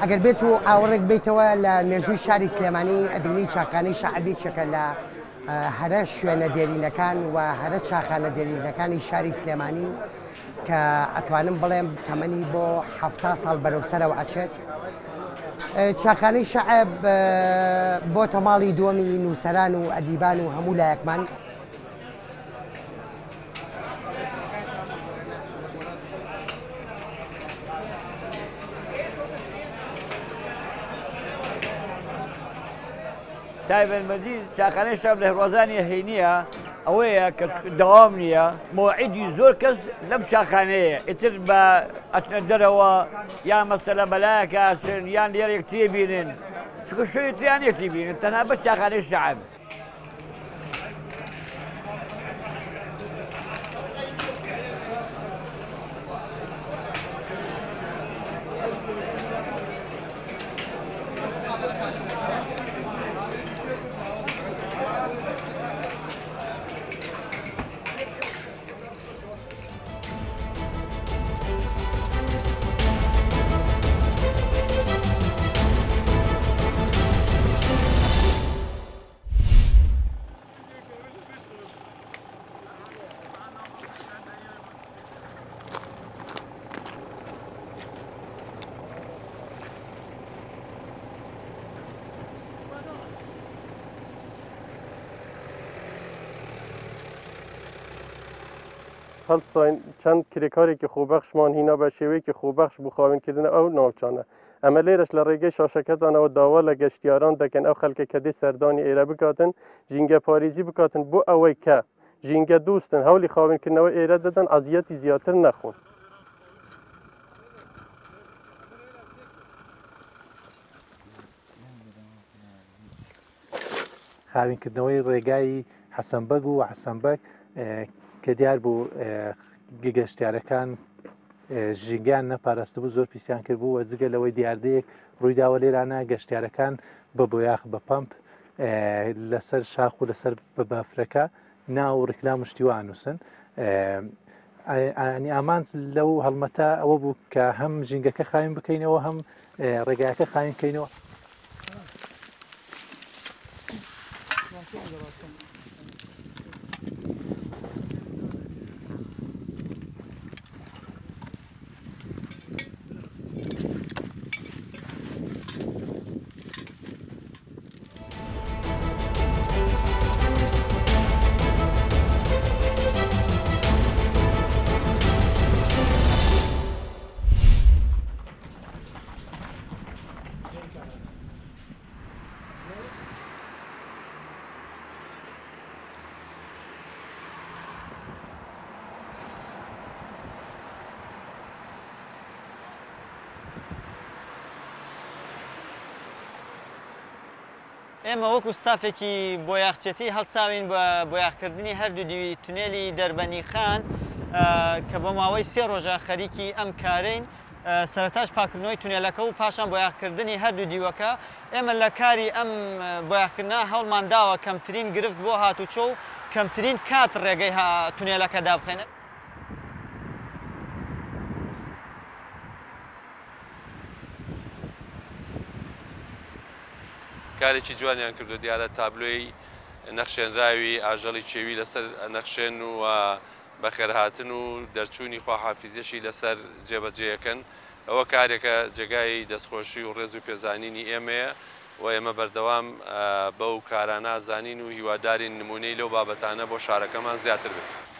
ئەگەر بێت و ئاوەڕێک بیتەوە لە مێژووی شاری سلێمانی ئەبینی چاخانەی شەعبێکێکە لە هەرە شوێنە دێرینەکان و هەرە چاخانە دێرینەکانی شاری سلێمانی کە ئەتوانم بڵێم تەمەنی بۆ 70 ساڵ بەرەوسەرەوە ئەچێت. چاخانەی شەعب بۆ تەماڵی دووەمی نووسەران و ئەدیبان و هەموو لایەکمان. تایبەتمەندی چاخانەی شەعب لە هێوازانی هەینیە ئەوەیە کە دەوام نییە، مۆعیدی زۆر کەس لەم چاخانەیە ئیتر بە ئەچنە دەرەوە یان مەسەلە بەلایەکە ئاچن یان لێرێک تێبینن، چونکە شوێنی تریان یەکتی بینن تەنها بە چاخانەی شەعب. هەڵساین چەند کرێکارێکی خۆبەخشمان هینا بە شێوەیەکی خۆبەخش بۆ خاوێنکردنە ئەو ناوچانە. ئەمە لێرەش لە ڕێگەی شاشەکەتانەوە داوا لە گەشتیاران دەکەن ئەو خەڵکە کە دێ سەردانی ئێرە بکاتن ژینگە پارێزی بکاتن بۆ ئەوەی کە ژینگە دووستن هەولی خاوێنکردنەوە ئێرە دەدەن ئازیەتی زیاتر نەخۆن. خاوێنکردنەوەی ڕێگای حەسەنبەگ و حەسەنبەگ کە دیار بوو گەشتیارەکان ژینگیان نەپاراستە بوو زۆر پیسیان کرد بوو وە جگە لەوەی دیاردەیەک ڕوویداوە لێرانە گەشتیارەکان بە بۆیاخ بە پەمپ لەسەر شاخ و لەسەر بە بافرەکە ناو ڕیکلام و شتیوان نووسن. ئامان لەو هەڵمەتە ئەوە بوو کە هەم ژینگەکە خاوین بکەینەوە هەم ڕێگایەکە خاوین بکەینەوە. ئێمە وەکو ستافێکی بۆیاخچێتی هەڵساوین بە بۆیاخکردنی هەردوو دیوی تونێلی دەربەنی خان کە بە ماوەی 3 ڕۆژە خەریکی ئەم کارین سەرەتاش پاکردنەوەی تونێلەکە و پاشان بۆیاخکردنی هەردوو دیوەکە. ئێمە لە کاری ئەم بۆیاخکردنە هەوڵمان داوە کەمترین گرفت بۆ هاتوچۆ و کەمترین کات ڕێگەی تونێلەکە دابخێنێت. کارێکی جوانیان کردو دیارە تابلۆی نەخشێنراوی ئاژەڵی چێوی لەسەر نەخشێن و بەخێرهاتن و دەرچوونی خواحافیزیەشی لەسەر جێبەجێەکەن. ئەوە کارێکە جێگای دەستخۆشی و ڕێز و پێزانینی ئێمەیە و ئێمە بەردەوام بەو کارانە زانین و هیوادارین نمونەی لەو بابەتانە بۆ شارەکەمان زیاتر بێت.